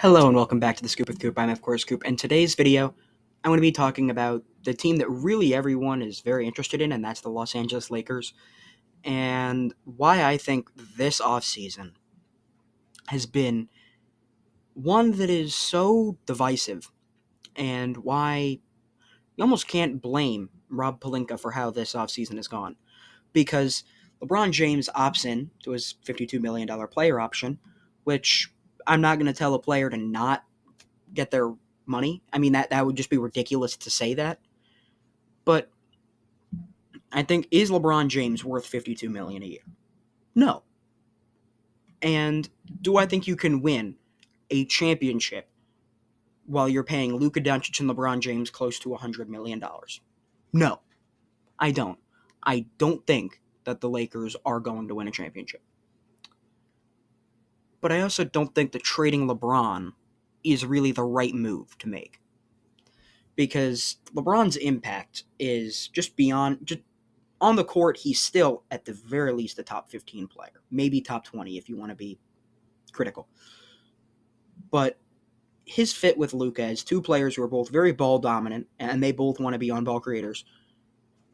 Hello and welcome back to the Scoop with Coop. I'm of course Coop, and today's video I'm going to be talking about the team that really everyone is very interested in, and that's the Los Angeles Lakers, and why I think this offseason has been one that is so divisive, and why you almost can't blame Rob Pelinka for how this offseason has gone. Because LeBron James opts in to his $52 million player option, which I'm not going to tell a player to not get their money. I mean, that would just be ridiculous to say that. But I think, is LeBron James worth $52 million a year? No. And do I think you can win a championship while you're paying Luka Doncic and LeBron James close to $100 million? No, I don't. I don't think that the Lakers are going to win a championship. But I also don't think that trading LeBron is really the right move to make. Because LeBron's impact is just beyond, on the court, he's still, at the very least, a top 15 player. Maybe top 20 if you want to be critical. But his fit with Luka as two players who are both very ball dominant, and they both want to be on-ball creators,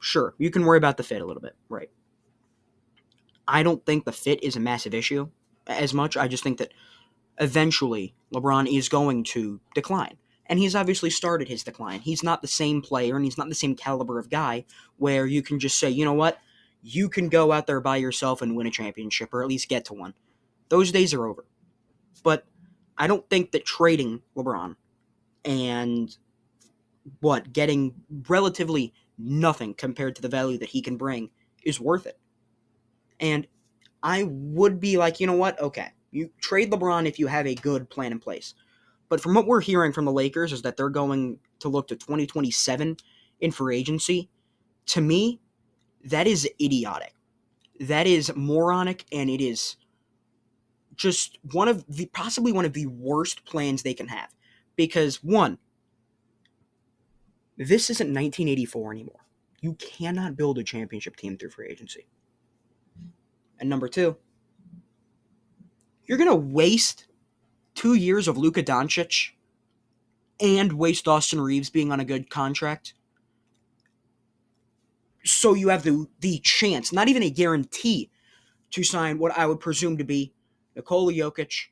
sure, you can worry about the fit a little bit, right? I don't think the fit is a massive issue as much. I just think that eventually LeBron is going to decline. And he's obviously started his decline. He's not the same player, and he's not the same caliber of guy where you can just say, you know what, you can go out there by yourself and win a championship, or at least get to one. Those days are over. But I don't think that trading LeBron and getting relatively nothing compared to the value that he can bring is worth it. And I would be like, you know what, okay, you trade LeBron if you have a good plan in place. But from what we're hearing from the Lakers is that they're going to look to 2027 in free agency. To me, that is idiotic. That is moronic, and it is just possibly one of the worst plans they can have. Because one, this isn't 1984 anymore. You cannot build a championship team through free agency. And number two, you're going to waste 2 years of Luka Doncic and waste Austin Reeves being on a good contract. So you have the chance, not even a guarantee, to sign what I would presume to be Nikola Jokic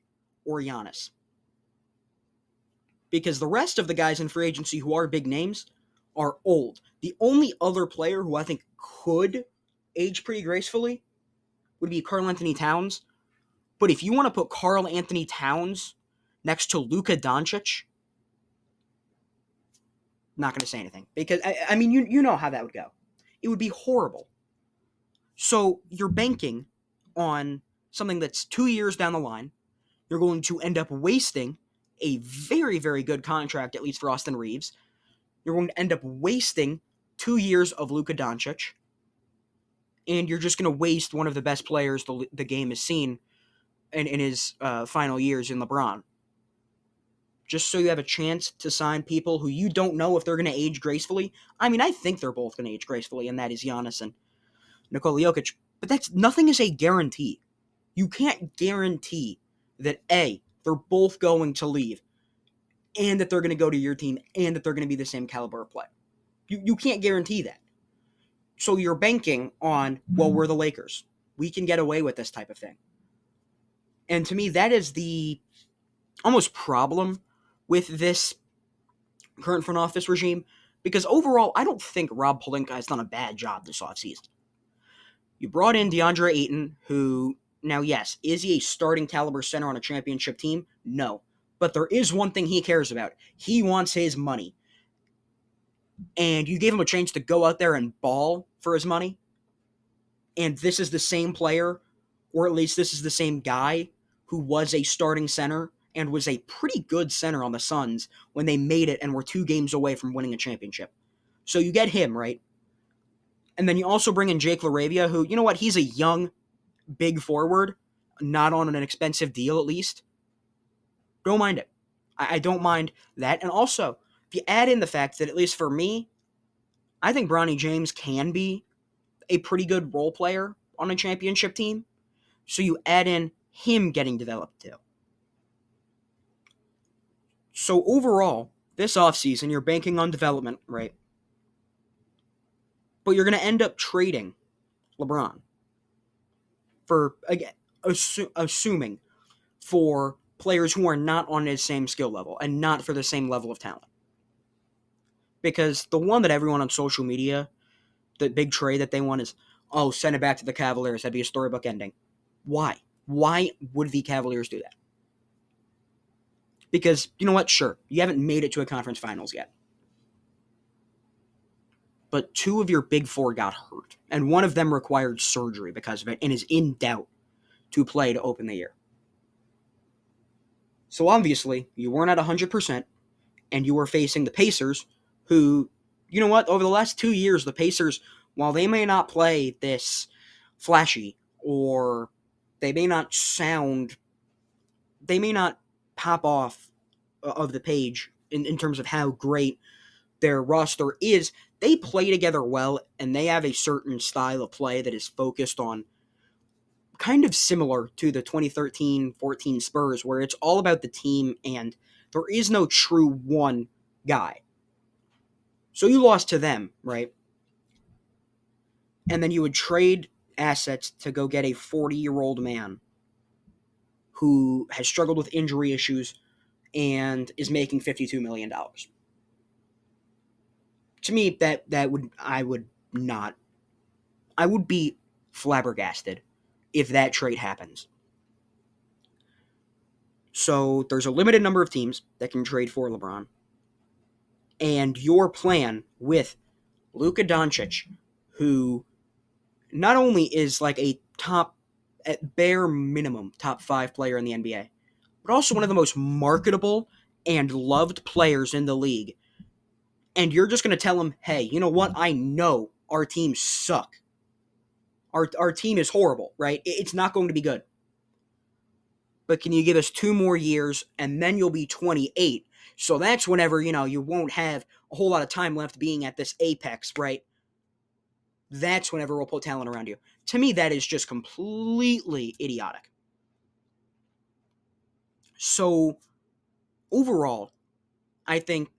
or Giannis. Because the rest of the guys in free agency who are big names are old. The only other player who I think could age pretty gracefully would be Karl Anthony Towns. But if you want to put Karl Anthony Towns next to Luka Doncic, not going to say anything. Because, I mean, you know how that would go. It would be horrible. So you're banking on something that's 2 years down the line. You're going to end up wasting a very, very good contract, at least for Austin Reeves. You're going to end up wasting 2 years of Luka Doncic. And you're just going to waste one of the best players the game has seen in his final years in LeBron. Just so you have a chance to sign people who you don't know if they're going to age gracefully. I mean, I think they're both going to age gracefully, and that is Giannis and Nikola Jokic. But nothing is a guarantee. You can't guarantee that A, they're both going to leave, and that they're going to go to your team, and that they're going to be the same caliber of play. You can't guarantee that. So you're banking on, well, we're the Lakers. We can get away with this type of thing. And to me, that is the almost problem with this current front office regime, because overall, I don't think Rob Pelinka has done a bad job this offseason. You brought in DeAndre Ayton, who, now yes, is he a starting caliber center on a championship team? No. But there is one thing he cares about. He wants his money. And you gave him a chance to go out there and ball for his money. And this is the same player, or at least this is the same guy, who was a starting center and was a pretty good center on the Suns when they made it and were 2 games away from winning a championship. So you get him, right? And then you also bring in Jake LaRavia, who, you know what, he's a young, big forward, not on an expensive deal at least. Don't mind it. I don't mind that. And also, if you add in the fact that, at least for me, I think Bronny James can be a pretty good role player on a championship team. So you add in him getting developed too. So overall, this offseason, you're banking on development, right? But you're going to end up trading LeBron for, again, assuming for players who are not on his same skill level and not for the same level of talent. Because the one that everyone on social media, the big trade that they want is, oh, send it back to the Cavaliers. That'd be a storybook ending. Why? Why would the Cavaliers do that? Because, you know what? Sure, you haven't made it to a conference finals yet. But two of your big four got hurt, and one of them required surgery because of it and is in doubt to play to open the year. So obviously, you weren't at 100%, and you were facing the Pacers, who, you know what, over the last 2 years, the Pacers, while they may not play this flashy, or they may not pop off of the page in terms of how great their roster is, they play together well, and they have a certain style of play that is focused on kind of similar to the 2013-14 Spurs, where it's all about the team and there is no true one guy. So you lost to them, right? And then you would trade assets to go get a 40-year-old man who has struggled with injury issues and is making $52 million. To me, I would be flabbergasted if that trade happens. So there's a limited number of teams that can trade for LeBron. And your plan with Luka Doncic, who not only is like a top, at bare minimum, top 5 player in the NBA, but also one of the most marketable and loved players in the league. And you're just going to tell him, hey, you know what? I know our teams suck. Our team is horrible, right? It's not going to be good. But can you give us 2 more years and then you'll be 28? So that's whenever, you won't have a whole lot of time left being at this apex, right? That's whenever we'll put talent around you. To me, that is just completely idiotic. So overall, I think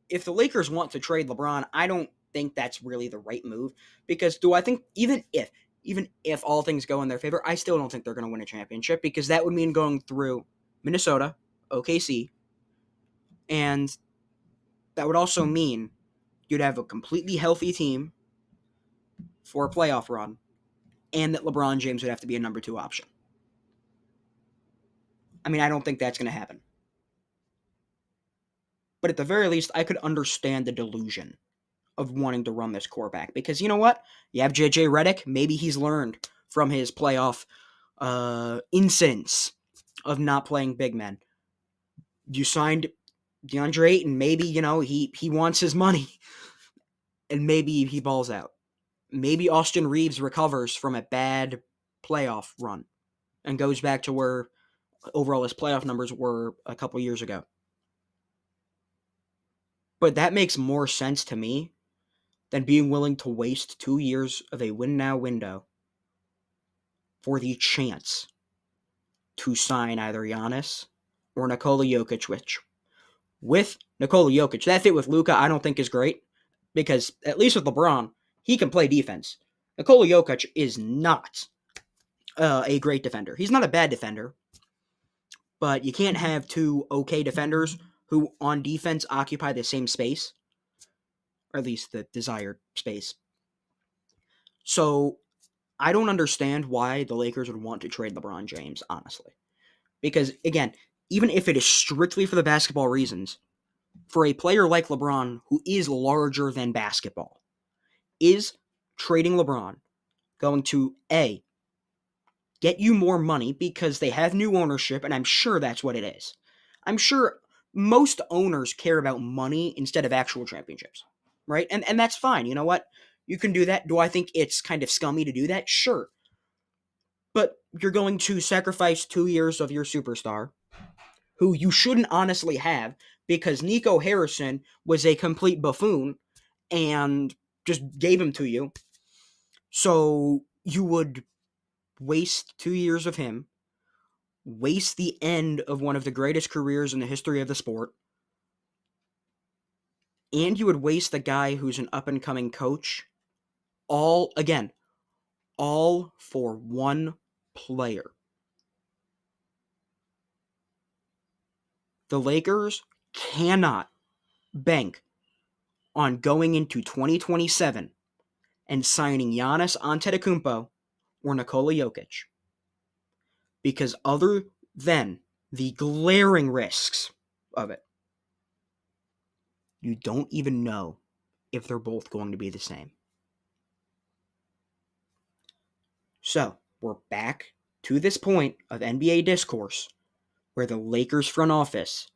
if the Lakers want to trade LeBron, I don't think that's really the right move. Because do I think even if all things go in their favor, I still don't think they're going to win a championship, because that would mean going through Minnesota, OKC, and that would also mean you'd have a completely healthy team for a playoff run, and that LeBron James would have to be a number 2 option. I mean, I don't think that's going to happen. But at the very least, I could understand the delusion of wanting to run this core back. Because you know what? You have JJ Redick. Maybe he's learned from his playoff incidents of not playing big men. You signed DeAndre Ayton. Maybe, he wants his money. And maybe he balls out. Maybe Austin Reeves recovers from a bad playoff run and goes back to where overall his playoff numbers were a couple years ago. But that makes more sense to me than being willing to waste 2 years of a win-now window for the chance to sign either Giannis or Nikola Jokic, which with Nikola Jokic, that fit with Luka I don't think is great, because at least with LeBron, he can play defense. Nikola Jokic is not a great defender. He's not a bad defender, but you can't have 2 okay defenders who on defense occupy the same space, or at least the desired space. So I don't understand why the Lakers would want to trade LeBron James, honestly. Because, again, even if it is strictly for the basketball reasons, for a player like LeBron, who is larger than basketball, is trading LeBron going to, A, get you more money because they have new ownership, and I'm sure that's what it is. I'm sure most owners care about money instead of actual championships, right? And that's fine. You know what? You can do that. Do I think it's kind of scummy to do that? Sure. But you're going to sacrifice 2 years of your superstar, who you shouldn't honestly have, because Nico Harrison was a complete buffoon and just gave him to you. So you would waste 2 years of him, waste the end of one of the greatest careers in the history of the sport, and you would waste the guy who's an up and coming coach, all again, all for one player. The Lakers cannot bank on going into 2027 and signing Giannis Antetokounmpo or Nikola Jokic, because other than the glaring risks of it, you don't even know if they're both going to be the same. So, we're back to this point of NBA discourse where the Lakers front office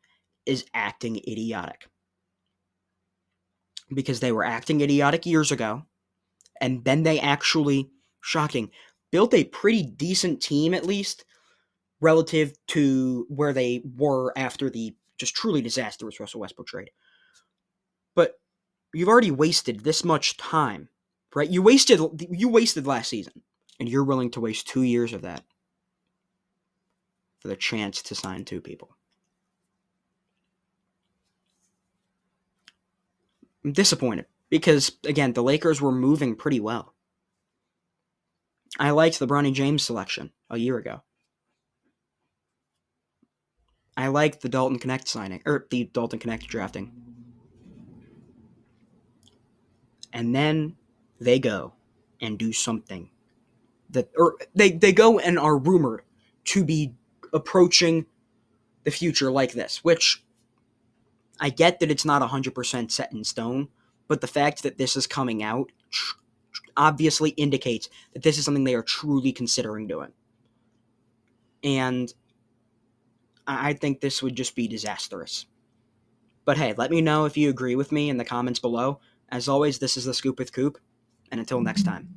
is acting idiotic. Because they were acting idiotic years ago, and then they actually, shocking, built a pretty decent team at least relative to where they were after the just truly disastrous Russell Westbrook trade. But you've already wasted this much time, right? You wasted last season, and you're willing to waste 2 years of that for the chance to sign 2 people. I'm disappointed because, again, the Lakers were moving pretty well. I liked the Bronny James selection a year ago. I liked the Dalton Connect signing, or the Dalton Connect drafting. And then they go and do something or they go and are rumored to be approaching the future like this, which I get that it's not 100% set in stone, but the fact that this is coming out obviously indicates that this is something they are truly considering doing. And I think this would just be disastrous. But hey, let me know if you agree with me in the comments below. As always, this is The Scoop with Coop, and until next time.